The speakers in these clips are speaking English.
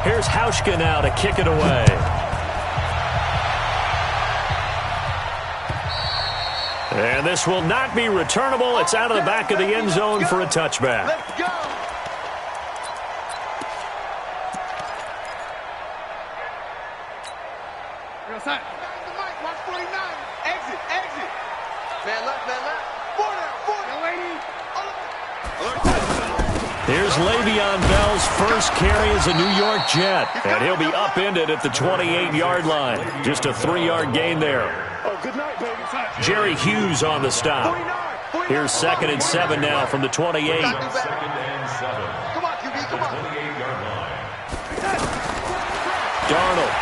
Here's Hauschka now to kick it away. And this will not be returnable. It's out of the back of the end zone for a touchback. Let's go. Watch 49. Exit. Man left. 4 down. Here's Le'Veon Bell's first carry as a New York Jet. And he'll be upended at the 28-yard line. Just a 3-yard gain there. Good night, baby. Jerry Hughes on the stop. Here's 2nd and 7 now from the 28. Come on, QB, come on. Darnold.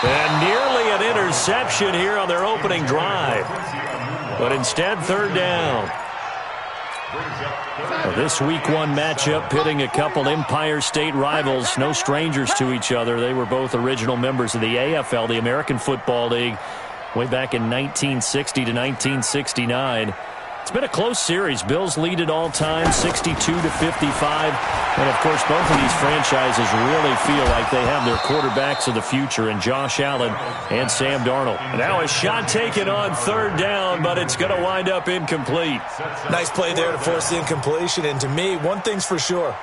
And nearly an interception here on their opening drive. But instead, 3rd down. Well, this Week 1 matchup pitting a couple Empire State rivals, no strangers to each other. They were both original members of the AFL, the American Football League, way back in 1960 to 1969. It's been a close series. Bills lead it all time, 62-55. And, of course, both of these franchises really feel like they have their quarterbacks of the future in Josh Allen and Sam Darnold. Now a shot taken on 3rd down, but it's going to wind up incomplete. Nice play there to force the incompletion. And to me, one thing's for sure.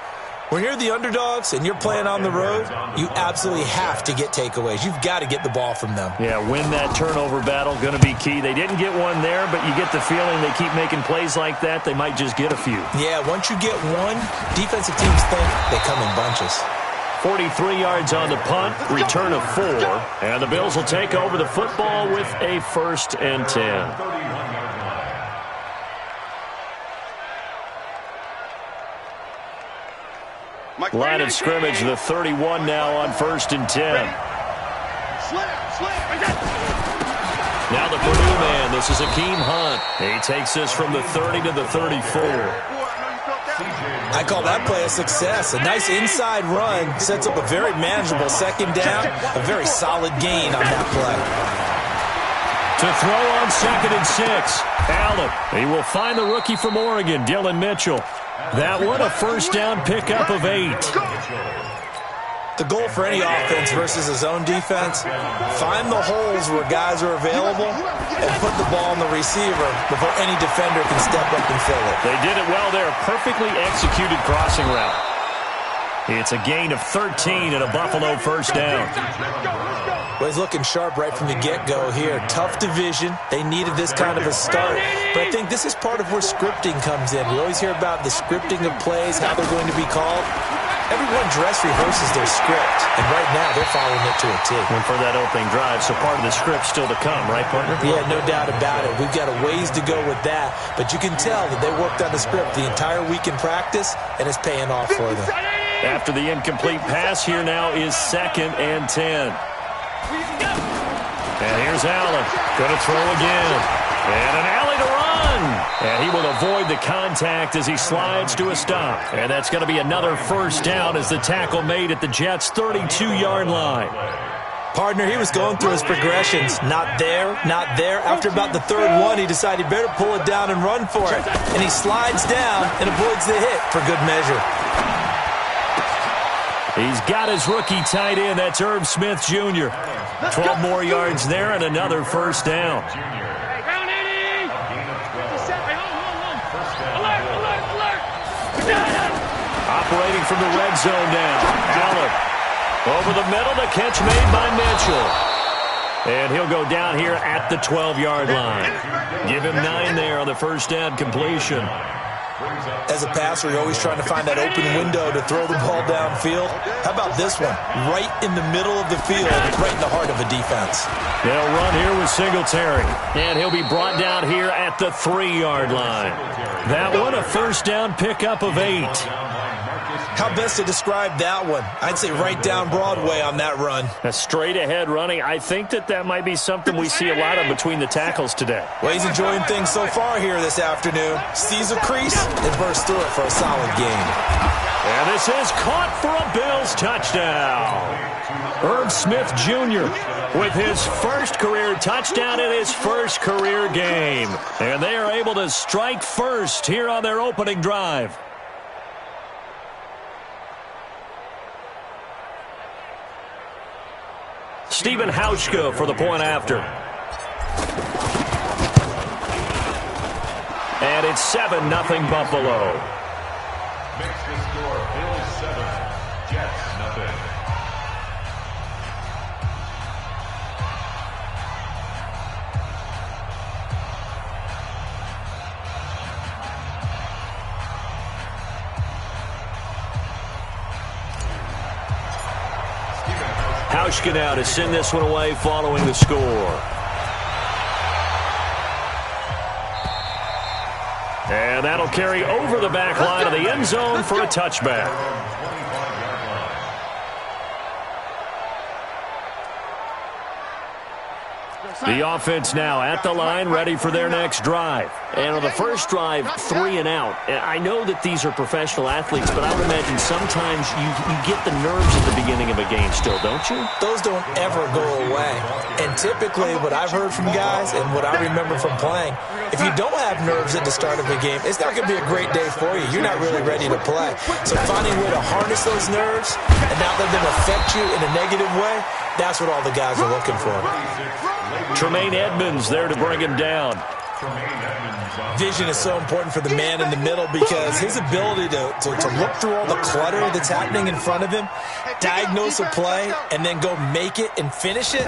When you're the underdogs and you're playing on the road, you absolutely have to get takeaways. You've got to get the ball from them. Yeah, win that turnover battle, going to be key. They didn't get one there, but you get the feeling they keep making plays like that, they might just get a few. Yeah, once you get one, defensive teams think they come in bunches. 43 yards on the punt, return of 4, and the Bills will take over the football with a 1st and 10. Line of scrimmage, the 31 now on 1st and 10. Now the Purdue man, this is Akeem Hunt. He takes this from the 30 to the 34. I call that play a success. A nice inside run sets up a very manageable 2nd down, a very solid gain on that play. To throw on 2nd and 6. Allen, he will find the rookie from Oregon, Dillon Mitchell. That one, a 1st down pickup of 8. The goal for any offense versus a zone defense, find the holes where guys are available and put the ball on the receiver before any defender can step up and fill it. They did it well there. Perfectly executed crossing route. It's a gain of 13 and a Buffalo 1st down. Well, he's looking sharp right from the get-go here. Tough division. They needed this kind of a start. But I think this is part of where scripting comes in. We always hear about the scripting of plays, how they're going to be called. Everyone dress rehearses their script, and right now they're following it to a T. And for that opening drive, so part of the script still to come, right, partner? Yeah, no doubt about it. We've got a ways to go with that, but you can tell that they worked on the script the entire week in practice, and it's paying off for them. After the incomplete pass, here now is 2nd and 10. And here's Allen. Going to throw again. And an alley to run. And he will avoid the contact as he slides to a stop. And that's going to be another 1st down as the tackle made at the Jets' 32-yard line. Partner, he was going through his progressions. Not there, not there. After about the 3rd one, he decided he better pull it down and run for it. And he slides down and avoids the hit for good measure. He's got his rookie tight end. That's Irv Smith, Jr. 12 more yards there and another 1st down. Operating from the red zone now. Allen over the middle. The catch made by Mitchell. And he'll go down here at the 12-yard line. Give him 9 there on the 1st down completion. As a passer, you're always trying to find that open window to throw the ball downfield. How about this one? Right in the middle of the field, right in the heart of a defense. They'll run here with Singletary. And he'll be brought down here at the 3-yard line. That one, a 1st down pickup of 8. How best to describe that one? I'd say right down Broadway on that run. A straight-ahead running. I think that might be something we see a lot of between the tackles today. Well, he's enjoying things so far here this afternoon. Sees a crease and bursts through it for a solid gain. And this is caught for a Bills touchdown. Irv Smith Jr. with his first career touchdown in his first career game. And they are able to strike first here on their opening drive. Stephen Hauschka for the point after. And it's 7-0 Buffalo. Makes the score Bills 7, Jets nothing. Hauschka now to send this one away following the score. And that'll carry over the back line of the end zone for a touchback. The offense now at the line, ready for their next drive. And on the first drive, 3 and out. I know that these are professional athletes, but I would imagine sometimes you get the nerves at the beginning of a game still, don't you? Those don't ever go away. And typically what I've heard from guys and what I remember from playing, if you don't have nerves at the start of a game, it's not going to be a great day for you. You're not really ready to play. So finding a way to harness those nerves and not let them affect you in a negative way, that's what all the guys are looking for. Tremaine Edmonds there to bring him down. Vision is so important for the man in the middle because his ability to look through all the clutter that's happening in front of him, diagnose a play, and then go make it and finish it,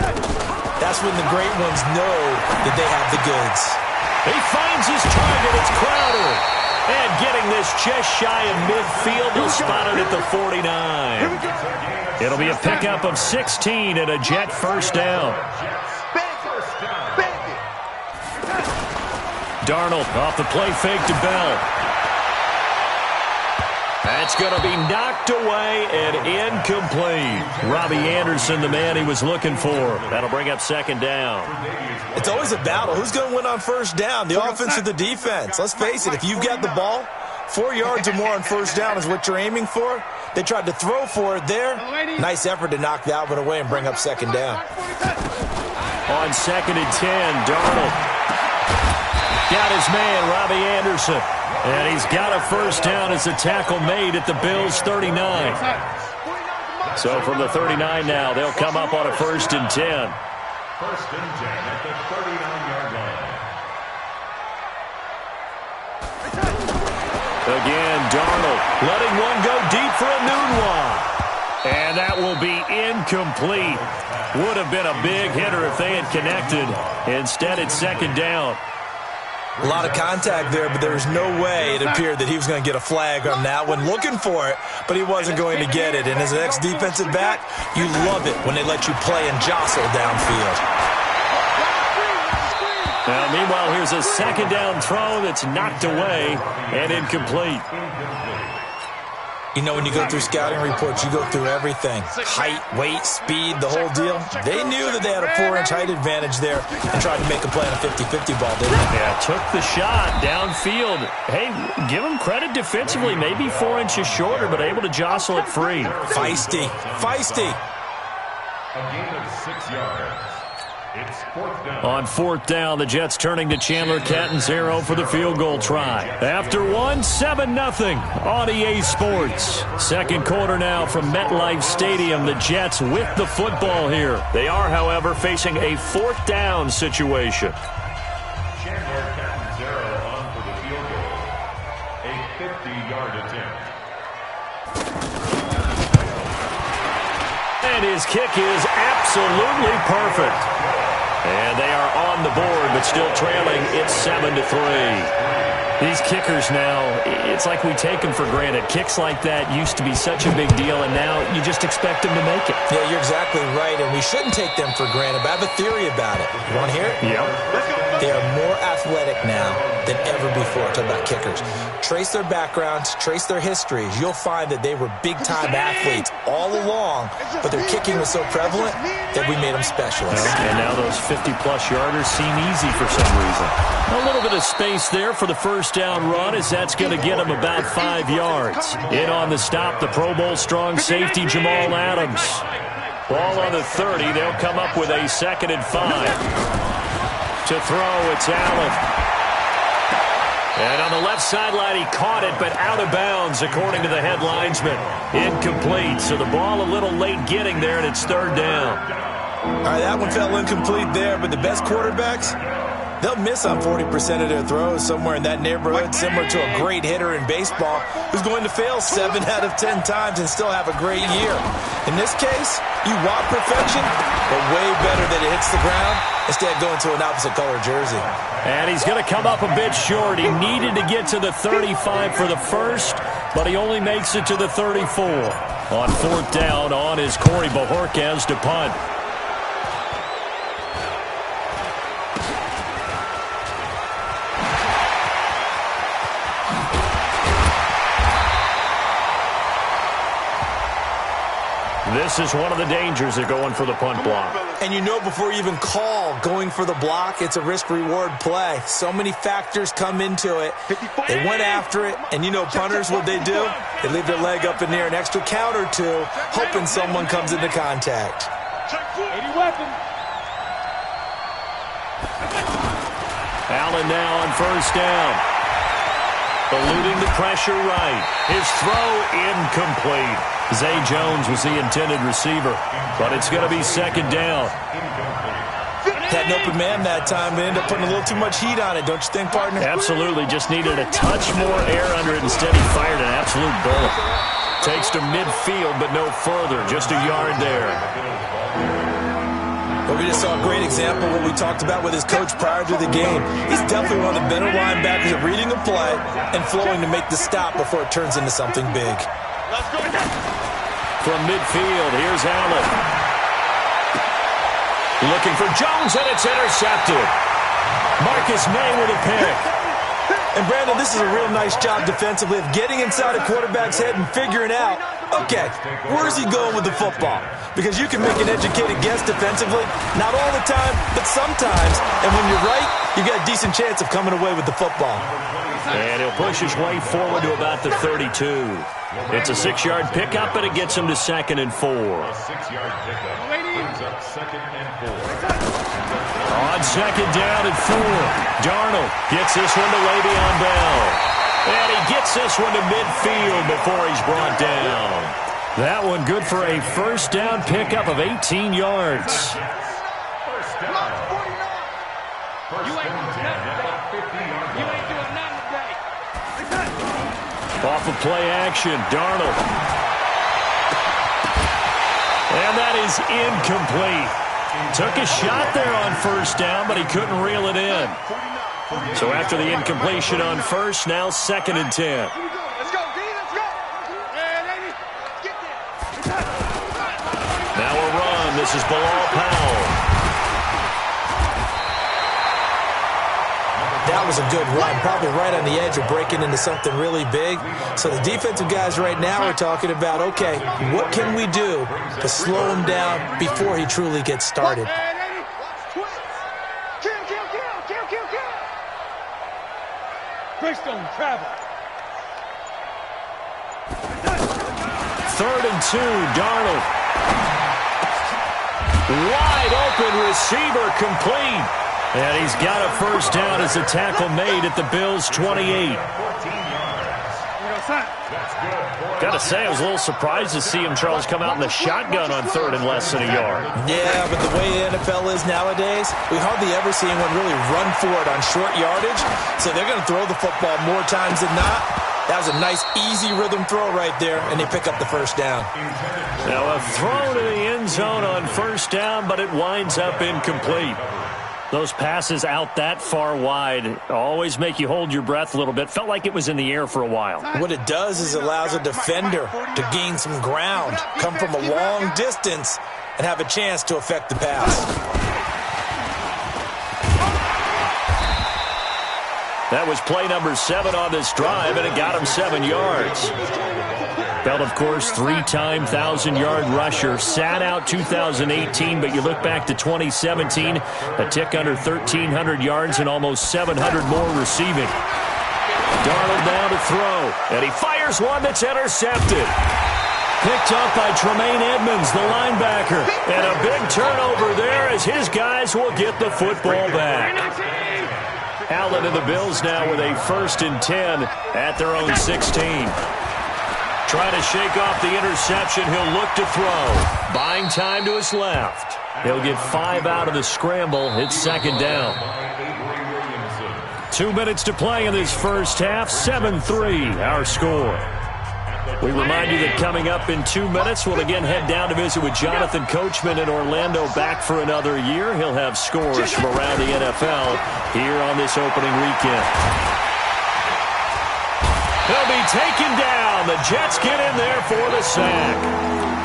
that's when the great ones know that they have the goods. He finds his target. It's Crowder. And getting this just shy of midfield, he'll spot it at the 49. It'll be a pickup of 16 and a Jet first down. Darnold off the play fake to Bell. That's going to be knocked away and incomplete. Robbie Anderson, the man he was looking for. That'll bring up second down. It's always a battle. Who's going to win on first down, the offense or the defense? Let's face it, if you've got the ball, 4 yards or more on first down is what you're aiming for. They tried to throw for it there. Nice effort to knock that one away and bring up second down. On 2nd and 10, Darnold got his man, Robbie Anderson. And he's got a first down as the tackle made at the Bills' 39. So from the 39 now, they'll come up on a 1st and 10. 1st and 10 at the 39-yard line. Again, Darnold letting one go deep for a Nunwa. And that will be incomplete. Would have been a big hitter if they had connected. Instead, it's second down. A lot of contact there, but there was no way it appeared that he was going to get a flag on that one. Looking for it, but he wasn't going to get it. And as an ex-defensive back, you love it when they let you play and jostle downfield. Now, meanwhile, here's a second down throw that's knocked away and incomplete. You know, when you go through scouting reports, you go through everything. Height, weight, speed, the whole deal. They knew that they had a 4-inch height advantage there and tried to make a play on a 50-50 ball, didn't they? Yeah, took the shot downfield. Hey, give them credit defensively. Maybe 4 inches shorter, but able to jostle it free. Feisty. Feisty. A gain of 6 yards. It's 4th down. On 4th down, the Jets turning to Chandler Catanzaro for the field goal try. After one, 7-0 on EA Sports. Second quarter now from MetLife Stadium. The Jets with the football here. They are, however, facing a 4th down situation. Chandler Catanzaro on for the field goal. A 50-yard attempt. And his kick is absolutely perfect. And they are on the board, but still trailing. It's 7-3. These kickers now, it's like we take them for granted. Kicks like that used to be such a big deal, and now you just expect them to make it. Yeah, you're exactly right, and we shouldn't take them for granted, but I have a theory about it. You want to hear it? Yep. They are more athletic now than ever before. Talking about kickers. Trace their backgrounds, trace their histories. You'll find that they were big-time athletes all along, but their kicking was so prevalent that we made them specialists. And now those 50-plus yarders seem easy for some reason. A little bit of space there for the first down run, as that's going to get them about 5 yards. In on the stop, the Pro Bowl strong safety Jamal Adams. Ball on the 30. They'll come up with a 2nd and 5. To throw, it's Allen. And on the left sideline, he caught it, but out of bounds, according to the head linesman. Incomplete, so the ball a little late getting there, and it's 3rd down. All right, that one fell incomplete there, but the best quarterbacks, they'll miss on 40% of their throws, somewhere in that neighborhood, similar to a great hitter in baseball who's going to fail 7 out of 10 times and still have a great year. In this case, you want perfection, but way better that it hits the ground instead of going to an opposite color jersey. And he's going to come up a bit short. He needed to get to the 35 for the first, but he only makes it to the 34. On 4th down, on is Corey Bojorquez to punt. This is one of the dangers of going for the punt block. And you know before you even call going for the block, it's a risk-reward play. So many factors come into it. They went after it, and you know punters, what they do? They leave their leg up in the air an extra count or two, hoping someone comes into contact. Allen now on 1st down. Eluding the pressure right. His throw incomplete. Zay Jones was the intended receiver, but it's going to be 2nd down. Had an open man that time, but ended up putting a little too much heat on it, don't you think, partner? Absolutely. Just needed a touch more air under it. Instead, he fired an absolute bullet. Takes to midfield, but no further. Just a yard there. Well, we just saw a great example of what we talked about with his coach prior to the game. He's definitely one of the better linebackers at reading a play and flowing to make the stop before it turns into something big. From midfield, here's Allen. Looking for Jones, and it's intercepted. Marcus May with a pick. And, Brandon, this is a real nice job defensively of getting inside a quarterback's head and figuring out, okay, where's he going with the football? Because you can make an educated guess defensively, not all the time, but sometimes. And when you're right, you've got a decent chance of coming away with the football. And he'll push his way forward to about the 32. It's a 6-yard pickup, and it gets him to 2nd and 4. A 6-yard pickup brings up 2nd and 4. On 2nd down and 4, Darnold gets this one to Le'Veon Bell. And he gets this one to midfield before he's brought down. That one good for a 1st down pickup of 18 yards. First down. First and 10 at the 50-yard line. Off of play action, Darnold. And that is incomplete. Took a shot there on 1st down, but he couldn't reel it in. So after the incompletion on 1st, now 2nd and 10. Let's go, D, let's go. Yeah, lady, get there. Now a run. This is Bilal Powell. That was a good run, probably right on the edge of breaking into something really big. So the defensive guys right now are talking about, okay, what can we do to slow him down before he truly gets started? Kill. Greystone, travel. 3rd and 2, Darnold. Wide open receiver, complete. And he's got a 1st down as a tackle made at the Bills' 28. Got to say, I was a little surprised to see him, Charles, come out in the shotgun on 3rd and less than a yard. Yeah, but the way the NFL is nowadays, we hardly ever see anyone really run for it on short yardage. So they're going to throw the football more times than not. That was a nice, easy rhythm throw right there, and they pick up the 1st down. Now a throw to the end zone on 1st down, but it winds up incomplete. Those passes out that far wide always make you hold your breath a little bit. Felt like it was in the air for a while. What it does is it allows a defender to gain some ground, come from a long distance, and have a chance to affect the pass. That was play number 7 on this drive, and it got him 7 yards. Bell, of course, 3-time 1,000-yard rusher. Sat out 2018, but you look back to 2017, a tick under 1,300 yards and almost 700 more receiving. Darnold down to throw, and he fires one that's intercepted. Picked up by Tremaine Edmonds, the linebacker. And a big turnover there as his guys will get the football back. Allen and the Bills now with a 1st and 10 at their own 16. Trying to shake off the interception. He'll look to throw. Buying time to his left. He'll get 5 out of the scramble. It's second down. 2 minutes to play in this first half. 7-3 our score. We remind you that coming up in 2 minutes, we'll again head down to visit with Jonathan Coachman in Orlando, back for another year. He'll have scores from around the NFL here on this opening weekend. He'll be taken down. The Jets get in there for the sack.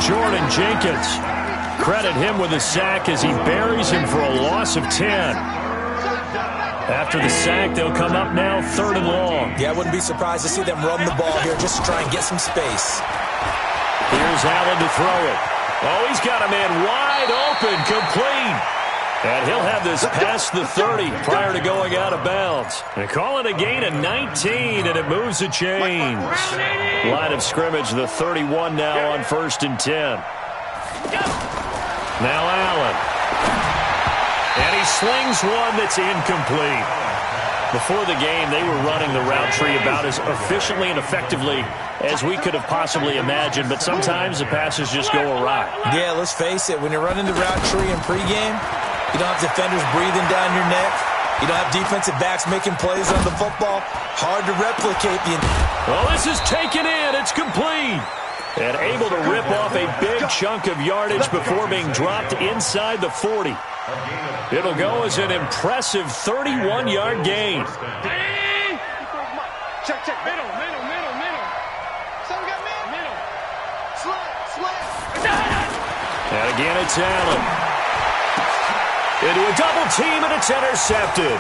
Jordan Jenkins, credit him with the sack as he buries him for a loss of 10. After the sack, they'll come up now 3rd and long. Yeah, I wouldn't be surprised to see them run the ball here just to try and get some space. Here's Allen to throw it. Oh, he's got a man wide open, complete. And he'll have this past the 30 prior to going out of bounds. They call it a gain of 19, and it moves the chains. Line of scrimmage, the 31 now on 1st and 10. Now Allen. And he slings one that's incomplete. Before the game, they were running the route tree about as efficiently and effectively as we could have possibly imagined, but sometimes the passes just go awry. Yeah, let's face it, when you're running the route tree in pregame, you don't have defenders breathing down your neck. You don't have defensive backs making plays on the football. Hard to replicate the... Well, this is taken in. It's complete. And able to rip off a big chunk of yardage before being dropped inside the 40. It'll go as an impressive 31-yard gain. Check, middle. So we got middle. Slant. And again, it's Allen. Into a double team, and it's intercepted.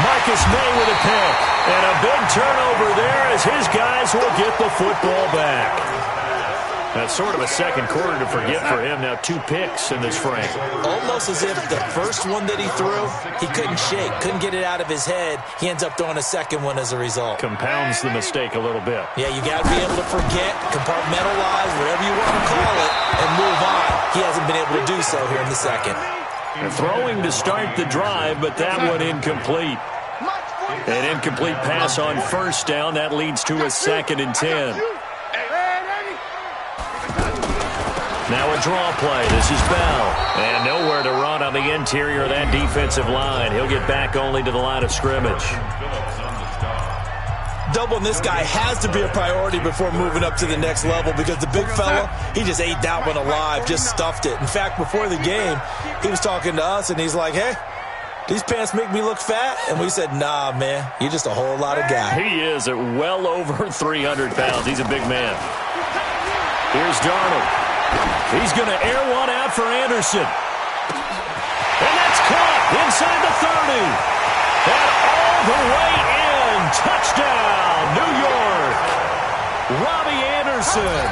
Marcus May with a pick. And a big turnover there as his guys will get the football back. That's sort of a second quarter to forget for him. Now 2 picks in this frame. Almost as if the first one that he threw, he couldn't shake, couldn't get it out of his head. He ends up throwing a second one as a result. Compounds the mistake a little bit. Yeah, you got to be able to forget, compartmentalize, whatever you want to call it, and move on. He hasn't been able to do so here in the second. And throwing to start the drive, but that one incomplete. An incomplete pass on 1st down. That leads to a 2nd and 10. Now a draw play. This is Bell. And nowhere to run on the interior of that defensive line. He'll get back only to the line of scrimmage. Doubling this guy has to be a priority before moving up to the next level because the big fella, he just ate that one alive, just stuffed it. In fact, before the game, he was talking to us, and he's like, hey, these pants make me look fat? And we said, nah, man, you're just a whole lot of guy. He is at well over 300 pounds. He's a big man. Here's Darnold. He's going to air one out for Anderson. And that's caught inside the 30. And all the way in. Touchdown, New York. Robbie Anderson,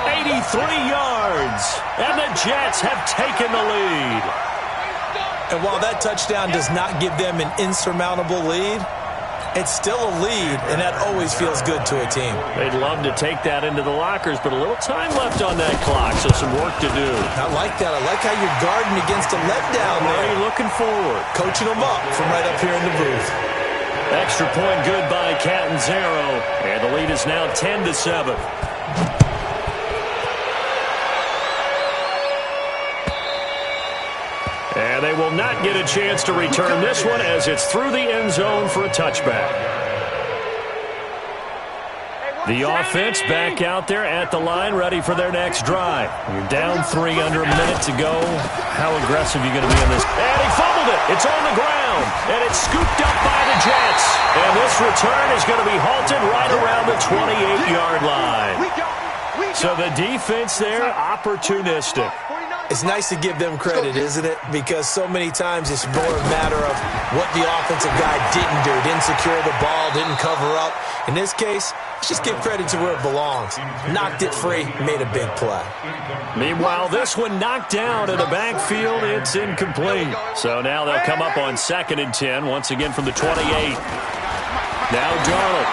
83 yards. And the Jets have taken the lead. And while that touchdown does not give them an insurmountable lead, it's still a lead, and that always feels good to a team. They'd love to take that into the lockers, but a little time left on that clock, so some work to do. I like that. I like how you're guarding against a letdown there. Are you looking forward? Coaching them up from right up here in the booth. Extra point good by Catanzaro, and the lead is now 10-7. And they will not get a chance to return this one as it's through the end zone for a touchback. The offense back out there at the line, ready for their next drive. You're down 3 under a minute to go. How aggressive are you going to be on this? And he fumbled it. It's on the ground. And it's scooped up by the Jets. And this return is going to be halted right around the 28-yard line. So the defense there, opportunistic. It's nice to give them credit, isn't it? Because so many times it's more a matter of what the offensive guy didn't do. Didn't secure the ball, didn't cover up. In this case, let's just give credit to where it belongs. Knocked it free, made a big play. Meanwhile, this one knocked down in the backfield. It's incomplete. So now they'll come up on 2nd and 10, once again from the 28. Now Darnold.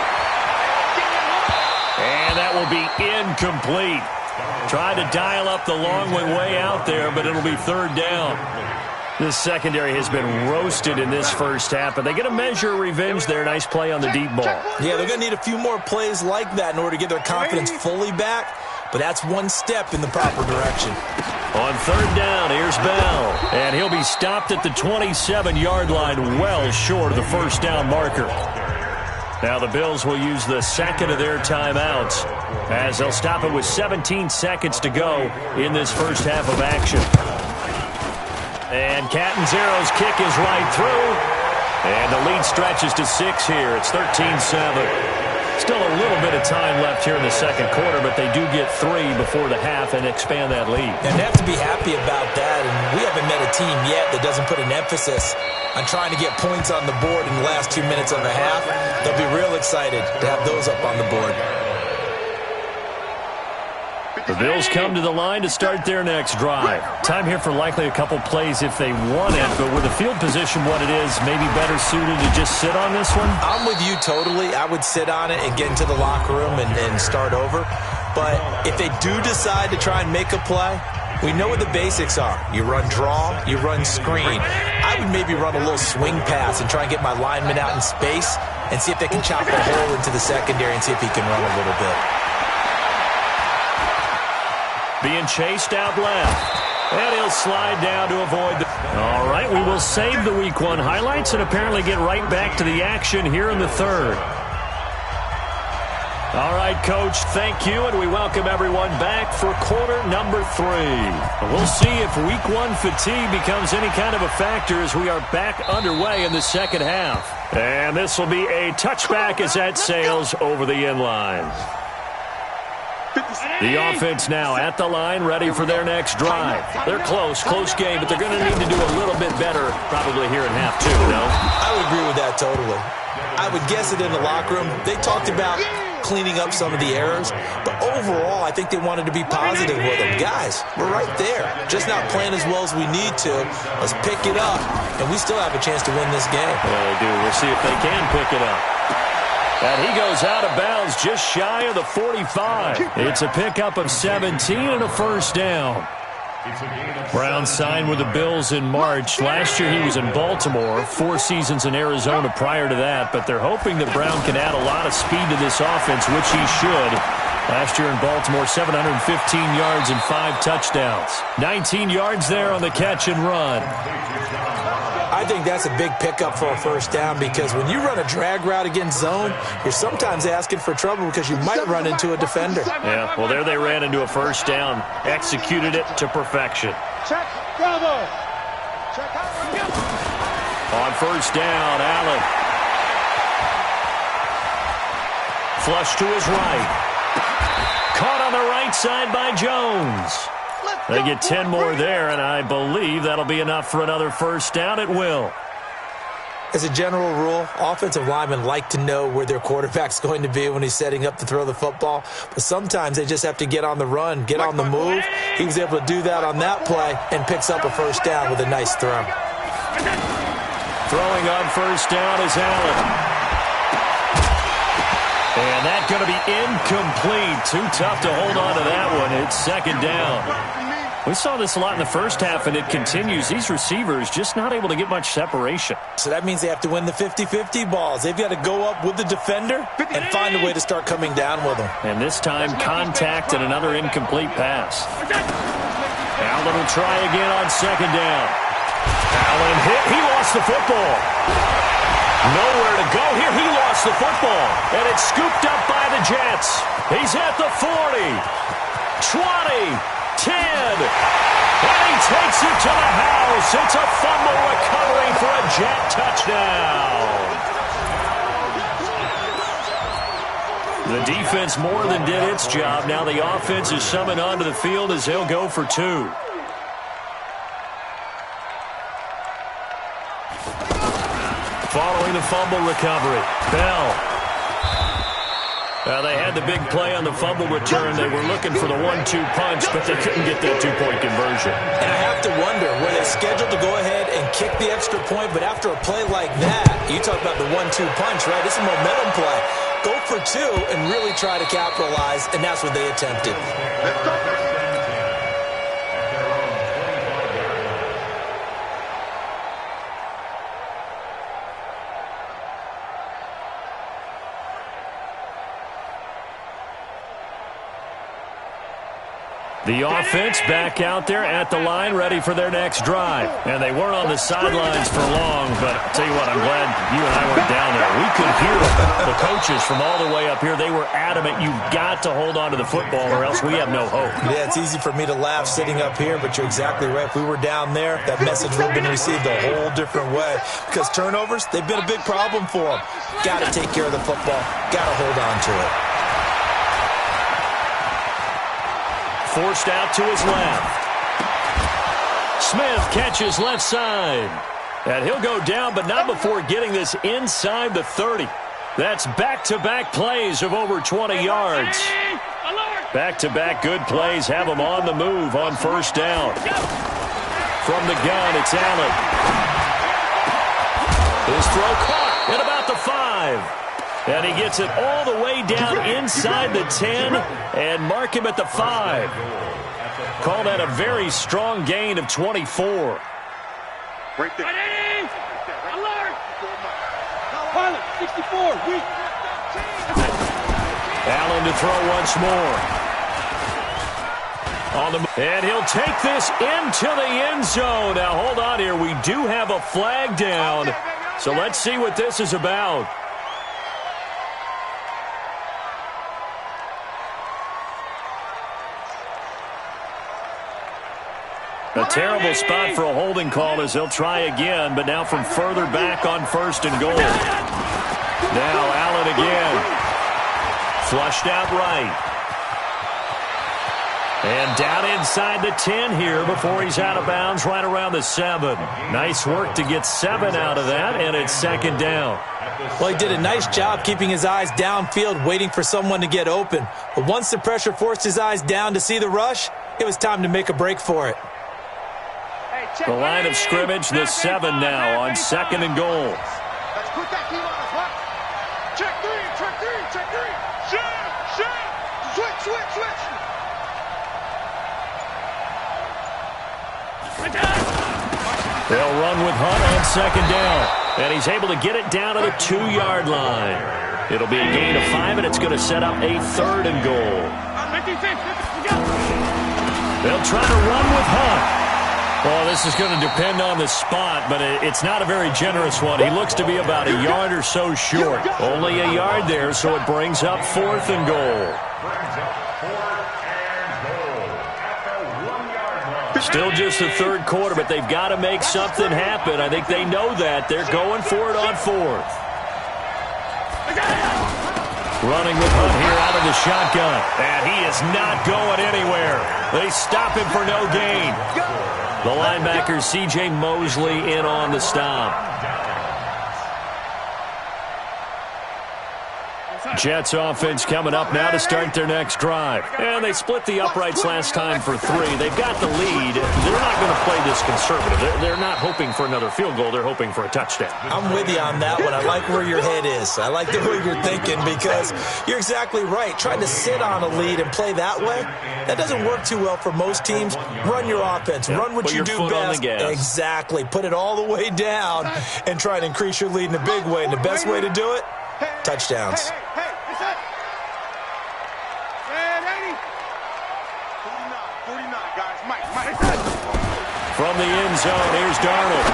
And that will be incomplete. Tried to dial up the long way out there, but it'll be 3rd down. This secondary has been roasted in this first half, but they get a measure of revenge there. Nice play on the deep ball. Yeah, they're going to need a few more plays like that in order to get their confidence fully back, but that's one step in the proper direction. On third down, here's Bell. And he'll be stopped at the 27-yard line, well short of the first down marker. Now the Bills will use the second of their timeouts as they'll stop it with 17 seconds to go in this first half of action. And Catanzaro's kick is right through. And the lead stretches to 6 here. It's 13-7. Still a little bit of time left here in the second quarter, but they do get 3 before the half and expand that lead. And they have to be happy about that. And we haven't met a team yet that doesn't put an emphasis on trying to get points on the board in the last 2 minutes of a half. They'll be real excited to have those up on the board. The Bills come to the line to start their next drive. Time here for likely a couple plays if they want it, but with the field position what it is, maybe better suited to just sit on this one? I'm with you totally. I would sit on it and get into the locker room and start over. But if they do decide to try and make a play, we know what the basics are. You run draw, you run screen. I would maybe run a little swing pass and try and get my lineman out in space and see if they can chop a hole into the secondary and see if he can run a little bit. Being chased out left. And he'll slide down to avoid the... All right, we will save the Week 1 highlights and apparently get right back to the action here in the third. All right, Coach, thank you, and we welcome everyone back for quarter number 3. We'll see if Week 1 fatigue becomes any kind of a factor as we are back underway in the second half. And this will be a touchback as that sails over the end line. The offense now at the line, ready for their next drive. They're close game, but they're going to need to do a little bit better probably here in half 2, no? I would agree with that totally. I would guess it in the locker room. They talked about cleaning up some of the errors, but overall, I think they wanted to be positive with them. Guys, we're right there. Just not playing as well as we need to. Let's pick it up, and we still have a chance to win this game. Well, they do. We'll see if they can pick it up. And he goes out of bounds just shy of the 45. It's a pickup of 17 and a first down. Brown signed with the Bills in March. Last year he was in Baltimore, 4 seasons in Arizona prior to that, but they're hoping that Brown can add a lot of speed to this offense, which he should. Last year in Baltimore, 715 yards and 5 touchdowns. 19 yards there on the catch and run. I think that's a big pickup for a first down because when you run a drag route against zone, you're sometimes asking for trouble because you might run into a defender. Yeah, well, there they ran into a first down, executed it to perfection. Check, bravo. Check out. On first down, Allen. Flush to his right. Caught on the right side by Jones. They get 10 more there, and I believe that'll be enough for another first down. It will. As a general rule, offensive linemen like to know where their quarterback's going to be when he's setting up to throw the football. But sometimes they just have to get on the run, get on the move. He was able to do that on that play and picks up a first down with a nice throw. Throwing on first down is Allen. And that's going to be incomplete. Too tough to hold on to that one. It's second down. We saw this a lot in the first half, and it continues. These receivers just not able to get much separation. So that means they have to win the 50-50 balls. They've got to go up with the defender and find a way to start coming down with them. And this time, contact and another incomplete pass. Allen will try again on second down. Allen hit. He lost the football. Nowhere to go here. He lost the football. And it's scooped up by the Jets. He's at the 40, 20, 10. And he takes it to the house. It's a fumble recovery for a Jet touchdown. The defense more than did its job. Now the offense is summoned onto the field as they'll go for 2. Following the fumble recovery, Bell. They had the big play on the fumble return. They were looking for the 1-2 punch, but they couldn't get that 2-point conversion. And I have to wonder, were they scheduled to go ahead and kick the extra point, but after a play like that, you talk about the 1-2 punch, right? This is a momentum play. Go for 2 and really try to capitalize, and that's what they attempted. The offense back out there at the line, ready for their next drive. And they weren't on the sidelines for long, but I'll tell you what, I'm glad you and I weren't down there. We could hear the coaches from all the way up here. They were adamant, you've got to hold on to the football or else we have no hope. Yeah, it's easy for me to laugh sitting up here, but you're exactly right. If we were down there, that message would have been received a whole different way. Because turnovers, they've been a big problem for them. Got to take care of the football. Got to hold on to it. Forced out to his left. Smith catches left side. And he'll go down, but not before getting this inside the 30. That's back-to-back plays of over 20 yards. Back-to-back good plays have him on the move on first down. From the gun, it's Allen. His throw caught at about the 5. And he gets it all the way down inside the 10 and mark him at the 5. Call that a very strong gain of 24. Right there. Alert! Pilot, 64, weak. Allen to throw once more. And he'll take this into the end zone. Now, hold on here. We do have a flag down. So let's see what this is about. A terrible spot for a holding call as they'll try again, but now from further back on first and goal. Now Allen again. Flushed out right. And down inside the 10 here before he's out of bounds right around the 7. Nice work to get 7 out of that, and it's second down. Well, he did a nice job keeping his eyes downfield, waiting for someone to get open. But once the pressure forced his eyes down to see the rush, it was time to make a break for it. The line of scrimmage, the 7 now on second and goal. Let's put that team on us, what? Check three. Switch. They'll run with Hunt on second down. And he's able to get it down to the 2-yard line. It'll be a gain of 5, and it's going to set up a third and goal. They'll try to run with Hunt. Well, this is going to depend on the spot, but it's not a very generous one. He looks to be about a yard or so short. Only a yard there, so it brings up fourth and goal. Still just the third quarter, but they've got to make something happen. I think they know that. They're going for it on fourth. Running with Hunt here out of the shotgun. And he is not going anywhere. They stop him for no gain. The linebacker, C.J. Mosley, in on the stop. Jets offense coming up now to start their next drive. And they split the uprights last time for 3. They've got the lead. They're not going to play this conservative. They're not hoping for another field goal. They're hoping for a touchdown. I'm with you on that one. I like where your head is. I like the way you're thinking because you're exactly right. Trying to sit on a lead and play that way, that doesn't work too well for most teams. Run your offense. Run what you do best. Exactly. Put it all the way down and try to increase your lead in a big way. And the best way to do it, touchdowns. Hey, listen. Man, 80. 49, guys. Mike. From the end zone, here's Darnold.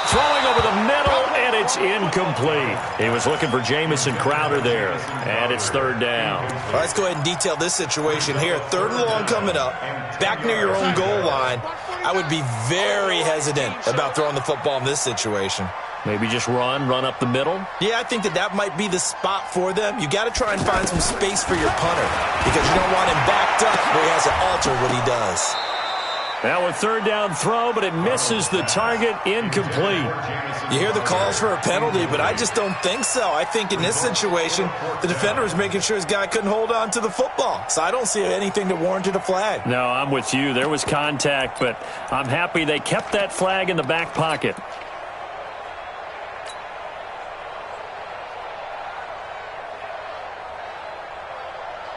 Throwing over the middle, and it's incomplete. He was looking for Jamison Crowder there, and it's third down. All right, let's go ahead and detail this situation here. Third and long coming up, back near your own goal line. I would be very hesitant about throwing the football in this situation. Maybe just run up the middle? Yeah, I think that might be the spot for them. You got to try and find some space for your punter because you don't want him backed up where he has to alter what he does. Now a third down throw, but it misses the target, incomplete. You hear the calls for a penalty, but I just don't think so. I think in this situation, the defender was making sure his guy couldn't hold on to the football. So I don't see anything that warranted a flag. No, I'm with you. There was contact, but I'm happy they kept that flag in the back pocket.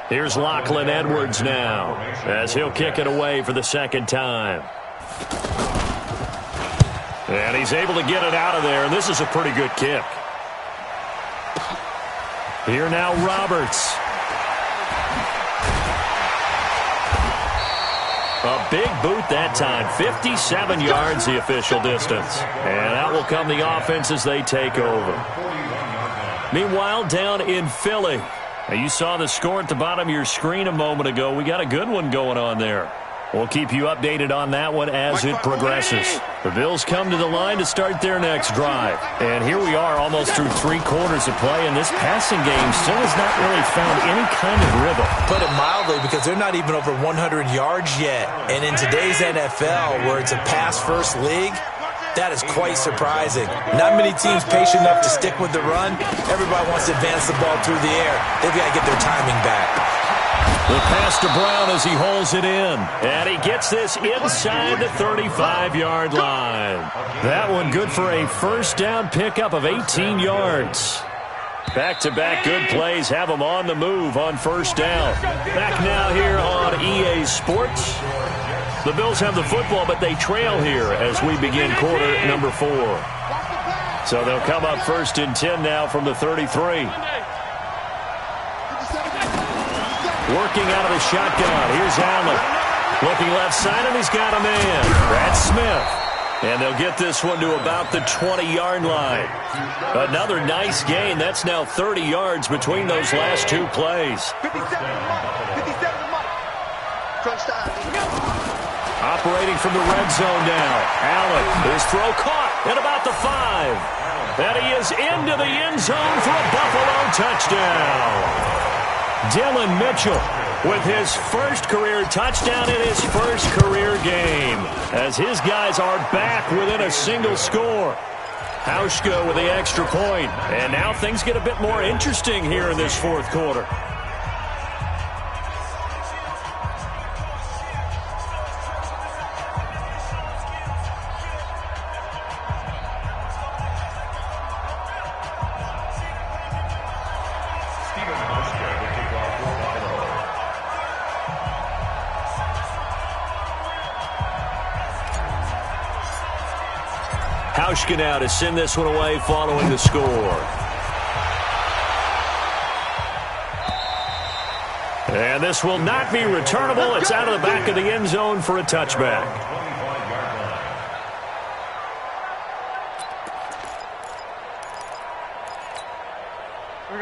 Here's Lachlan Edwards now as he'll kick it away for the second time. And he's able to get it out of there, and this is a pretty good kick. Here now Roberts. A big boot that time. 57 yards the official distance. And out will come the offense as they take over. Meanwhile, down in Philly. Now, you saw the score at the bottom of your screen a moment ago. We got a good one going on there. We'll keep you updated on that one as it progresses. The Bills come to the line to start their next drive. And here we are almost through 3 quarters of play, and this passing game still has not really found any kind of rhythm. Put it mildly, because they're not even over 100 yards yet. And in today's NFL, where it's a pass-first league, that is quite surprising. Not many teams patient enough to stick with the run. Everybody wants to advance the ball through the air. They've got to get their timing back. The pass to Brown as he holds it in. And he gets this inside the 35-yard line. That one good for a first down pickup of 18 yards. Back-to-back good plays have them on the move on first down. Back now here on EA Sports. The Bills have the football, but they trail here as we begin quarter number 4. So they'll come up first and 10 now from the 33. Working out of the shotgun. Here's Allen. Looking left side, and he's got a man. That's Smith. And they'll get this one to about the 20-yard line. Another nice gain. That's now 30 yards between those last 2 plays. 57 to Mike. Crunch time. Operating from the red zone now. Allen, his throw caught at about the 5. And he is into the end zone for a Buffalo touchdown. Dillon Mitchell with his first career touchdown in his first career game, as his guys are back within a single score. Hauschka with the extra point. And now things get a bit more interesting here in this 4th quarter. Hauschka now to send this one away following the score. And this will not be returnable. It's out of the back of the end zone for a touchback.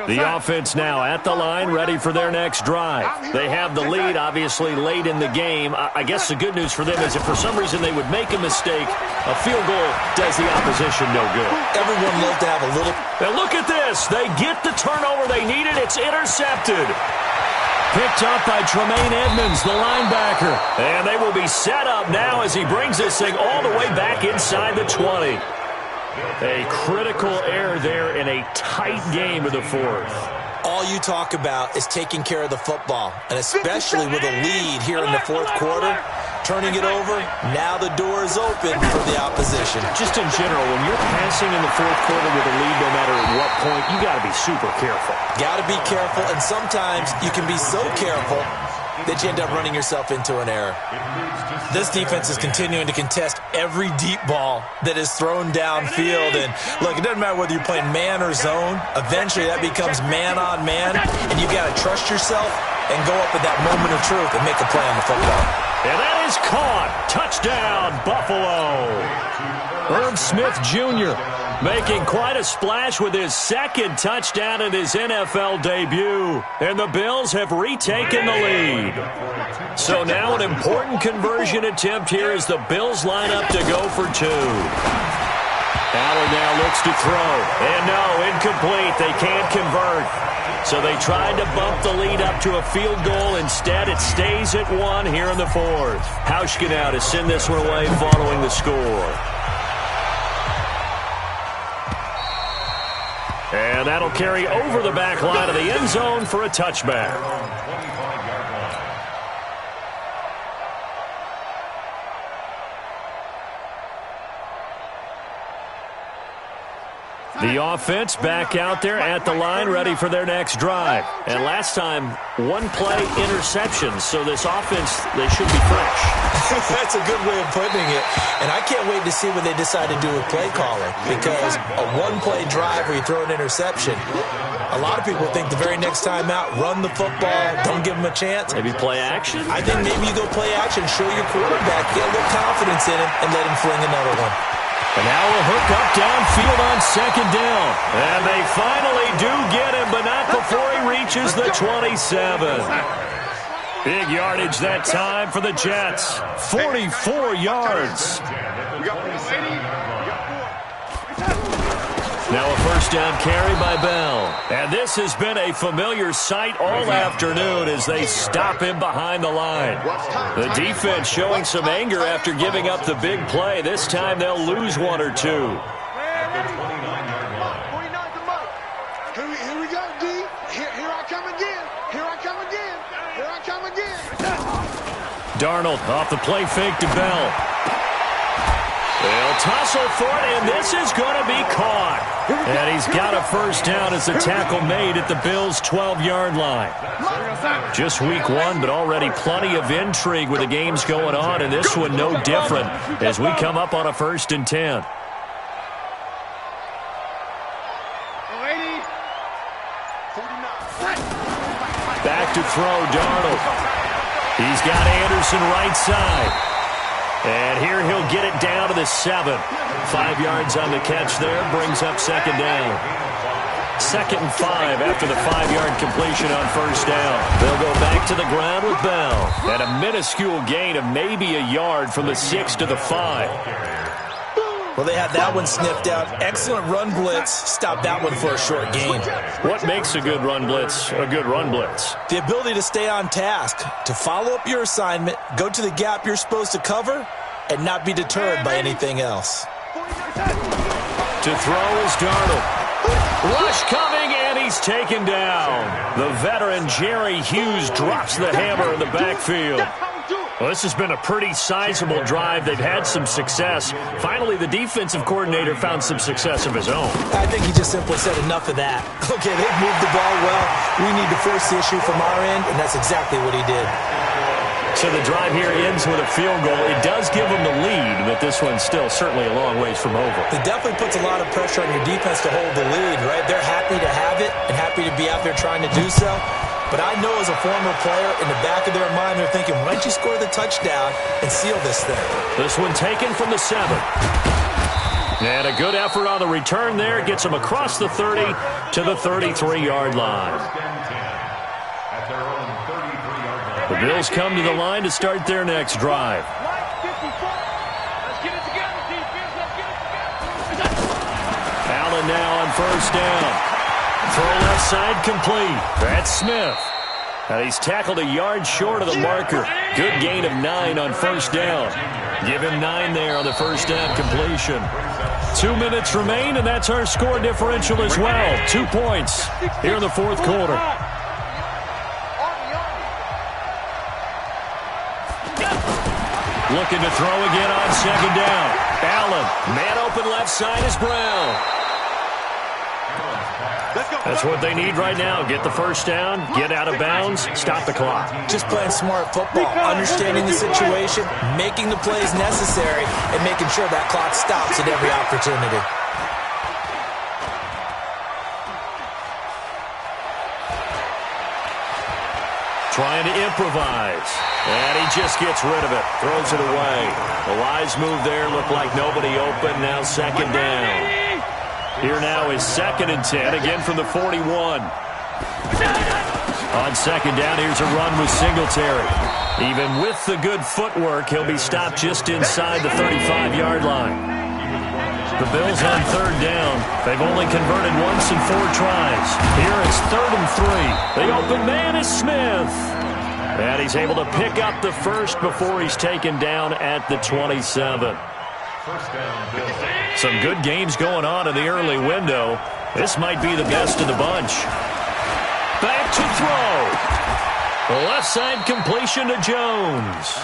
The offense now at the line, ready for their next drive. They have the lead, obviously, late in the game. I guess the good news for them is if for some reason they would make a mistake, a field goal does the opposition no good. Everyone loves to have a little... Now look at this. They get the turnover they needed. It's intercepted. Picked up by Tremaine Edmonds, the linebacker. And they will be set up now as he brings this thing all the way back inside the 20. A critical error there in a tight game of the 4th. All you talk about is taking care of the football, and especially with a lead here in the 4th quarter, turning it over, now the door is open for the opposition. Just in general, when you're passing in the 4th quarter with a lead, no matter at what point, you got to be super careful. Got to be careful, and sometimes you can be so careful that you end up running yourself into an error. This defense is continuing to contest every deep ball that is thrown downfield. And look, it doesn't matter whether you're playing man or zone. Eventually that becomes man on man, and you've got to trust yourself and go up at that moment of truth and make a play on the football. And that is caught. Touchdown, Buffalo. Irv Smith Jr. making quite a splash with his 2nd touchdown in his NFL debut. And the Bills have retaken the lead. So now an important conversion attempt here as the Bills line up to go for 2. Allen now looks to throw. And no, incomplete. They can't convert. So they tried to bump the lead up to a field goal. Instead, it stays at 1 here in the 4th. Hauschka now to send this one away following the score. And that'll carry over the back line of the end zone for a touchback. The offense back out there at the line, ready for their next drive. And last time, 1-play interceptions, so this offense, they should be fresh. That's a good way of putting it. And I can't wait to see what they decide to do with play calling, because a 1-play drive where you throw an interception, A lot of people think the very next time out, run the football, don't give him a chance. Maybe play action? I think maybe you go play action, show your quarterback, get a little confidence in him, and let him fling another one. And now a hook up downfield on second down. And they finally do get him, but not before he reaches the 27. Big yardage that time for the Jets. 44 yards. Now a first down carry by Bell. And this has been a familiar sight all afternoon as they stop him behind the line. The defense showing some anger after giving up the big play. This time they'll lose one or two. Here we go, D. Here I come again. Here I come again. Here I come again. Darnold off the play fake to Bell. They'll tussle for it, and this is going to be caught. And he's got a first down as the tackle made at the Bills' 12-yard line. Just week one, but already plenty of intrigue with the games going on, and this one no different as we come up on a 1st and 10. Back to throw, Darnold. He's got Anderson right side. And here he'll get it down to the 7. 5 yards on the catch there, brings up second down. 2nd and 5 after the 5-yard completion on first down. They'll go back to the ground with Bell. And a minuscule gain of maybe a yard from the 6 to the 5. Well, they had that one sniffed out. Excellent run blitz. Stop that one for a short gain. What makes a good run blitz a good run blitz? The ability to stay on task, to follow up your assignment, go to the gap you're supposed to cover, and not be deterred by anything else. To throw is Darnold. Rush coming, and he's taken down. The veteran Jerry Hughes drops the hammer in the backfield. Well, this has been a pretty sizable drive. They've had some success. Finally, the defensive coordinator found some success of his own. I think he just simply said enough of that. Okay, they've moved the ball well. We need to force the issue from our end, and that's exactly what he did. So the drive here ends with a field goal. It does give them the lead, but this one's still certainly a long ways from over. It definitely puts a lot of pressure on your defense to hold the lead, right? They're happy to have it and happy to be out there trying to do so. But I know as a former player, in the back of their mind, they're thinking, why don't you score the touchdown and seal this thing? This one taken from the 7. And a good effort on the return there. Gets them across the 30 to the 33-yard line. The Bills come to the line to start their next drive. Allen now on first down. Throw left side complete. That's Smith. And he's tackled a yard short of the marker. Good gain of 9 on first down. Give him 9 there on the first down completion. 2 minutes remain, and that's our score differential as well. 2 points here in the 4th quarter. Looking to throw again on second down. Allen, man open left side is Brown. That's what they need right now. Get the first down, get out of bounds, stop the clock. Just playing smart football, understanding the situation, making the plays necessary, and making sure that clock stops at every opportunity. Trying to improvise. And he just gets rid of it. Throws it away. The wise move there. Looked like nobody open. Now second down. Here now is 2nd and 10. Again from the 41. On second down, here's a run with Singletary. Even with the good footwork, he'll be stopped just inside the 35-yard line. The Bills on third down. They've only converted once in 4 tries. Here it's 3rd and 3. The open man is Smith. And he's able to pick up the first before he's taken down at the 27. Some good games going on in the early window. This might be the best of the bunch. Back to throw. The left side completion to Jones.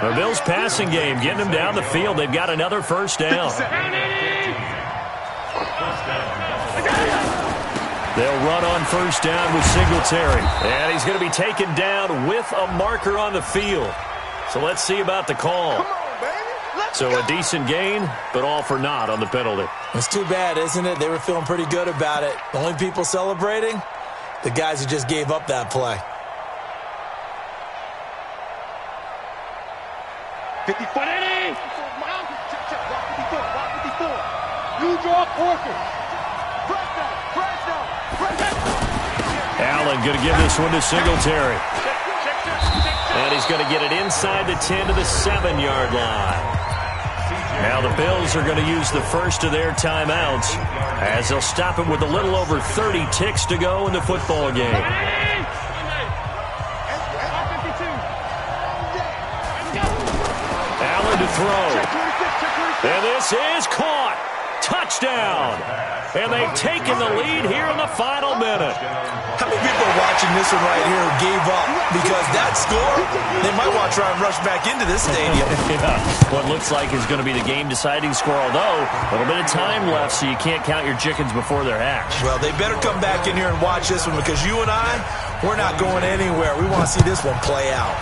The Bills passing game getting them down the field. They've got another first down. They'll run on first down with Singletary. And he's going to be taken down with a marker on the field. So let's see about the call. Come on, baby. So a decent gain, but all for naught on the penalty. It's too bad, isn't it? They were feeling pretty good about it. The only people celebrating, the guys who just gave up that play. 54. Block 54. You draw courses. Press down. Allen going to give this one to Singletary. And he's going to get it inside the 10 to the 7-yard line. Now the Bills are going to use the first of their timeouts as they'll stop it with a little over 30 ticks to go in the football game. Allen to throw. And this is caught. Touchdown. And they've taken the lead here in the final minute. How many people are watching this one right here who gave up? Because that score, they might want to try and rush back into this stadium. Yeah. What looks like is going to be the game-deciding score, although a little bit of time left, so you can't count your chickens before they're hatched. Well, they better come back in here and watch this one because you and I, we're not going anywhere. We want to see this one play out.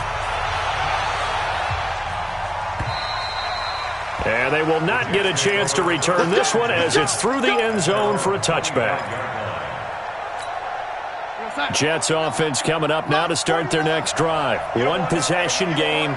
And they will not get a chance to return this one as it's through the end zone for a touchback. Jets offense coming up now to start their next drive. One possession game.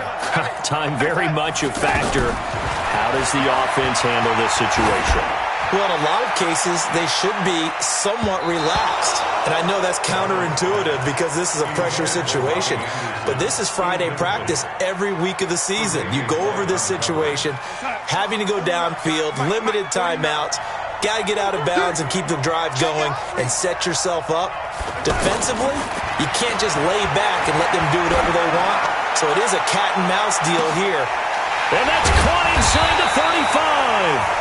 Time very much a factor. How does the offense handle this situation? Well, in a lot of cases, they should be somewhat relaxed. And I know that's counterintuitive because this is a pressure situation. But this is Friday practice every week of the season. You go over this situation, having to go downfield, limited timeouts, got to get out of bounds and keep the drive going and set yourself up. Defensively, you can't just lay back and let them do whatever they want. So it is a cat and mouse deal here. And that's caught inside the 35.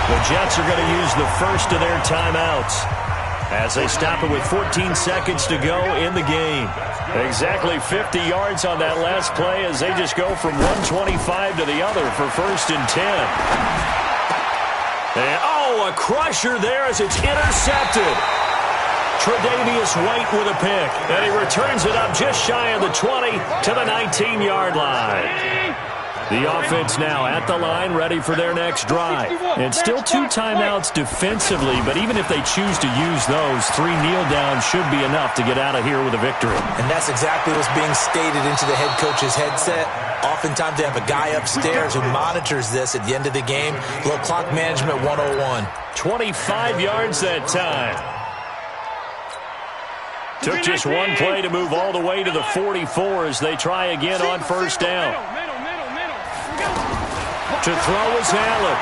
The Jets are going to use the first of their timeouts as they stop it with 14 seconds to go in the game. Exactly 50 yards on that last play as they just go from 125 to the other for 1st and 10. And, a crusher there as it's intercepted. Tre'Davious White with a pick, and he returns it up just shy of the 20 to the 19-yard line. The offense now at the line, ready for their next drive. And still 2 timeouts defensively, but even if they choose to use those, 3 kneel downs should be enough to get out of here with a victory. And that's exactly what's being stated into the head coach's headset. Oftentimes they have a guy upstairs who monitors this at the end of the game. A little clock management 101. 25 yards that time. Took just one play to move all the way to the 44 as they try again on first down. To throw is Allen.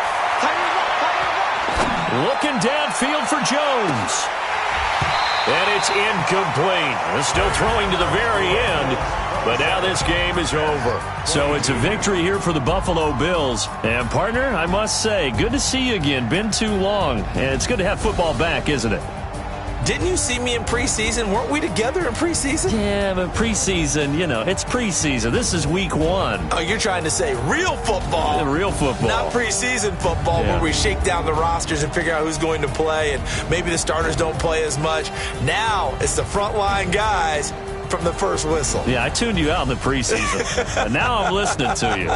Looking downfield for Jones. And it's incomplete. Still throwing to the very end. But now this game is over. So it's a victory here for the Buffalo Bills. And, partner, I must say, good to see you again. Been too long. And it's good to have football back, isn't it? Didn't you see me in preseason? Weren't we together in preseason? Yeah, but preseason, it's preseason. This is week 1. Oh, you're trying to say real football. Yeah, real football. Not preseason football where we shake down the rosters and figure out who's going to play, and maybe the starters don't play as much. Now it's the frontline guys from the first whistle. Yeah, I tuned you out in the preseason, and now I'm listening to you.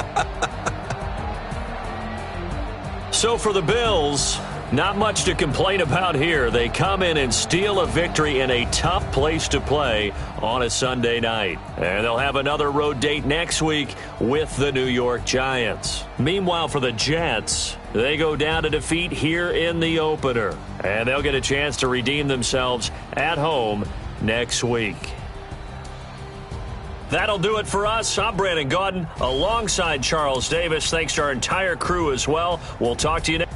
So for the Bills, not much to complain about here. They come in and steal a victory in a tough place to play on a Sunday night. And they'll have another road date next week with the New York Giants. Meanwhile, for the Jets, they go down to defeat here in the opener. And they'll get a chance to redeem themselves at home next week. That'll do it for us. I'm Brandon Gaudin alongside Charles Davis. Thanks to our entire crew as well. We'll talk to you next.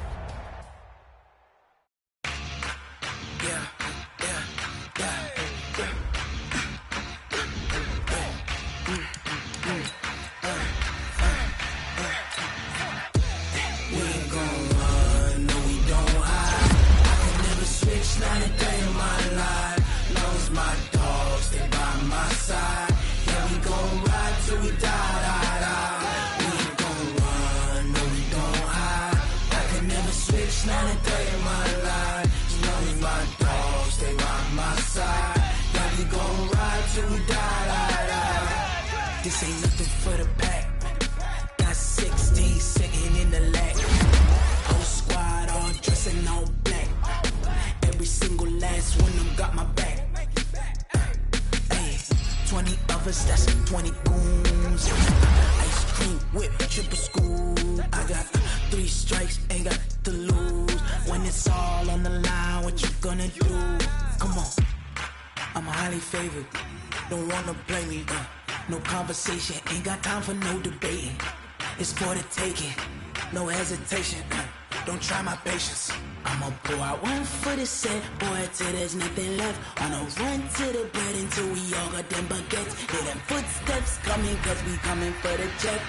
This ain't nothing for the pack. Got 16 20 of us, that's 20 goons. Ice cream whip, triple scoop. I got 3 strikes, ain't got to lose. When it's all on the line, what you gonna do? Come on, I'm highly favored. Don't wanna blame me, no conversation, ain't got time for no debating. It's for the taking, no hesitation. Don't try my patience. I'ma pull out one foot and set, boy, till there's nothing left. On a run to the bread until we all got them baguettes. Hear them footsteps coming, cause we coming for the check.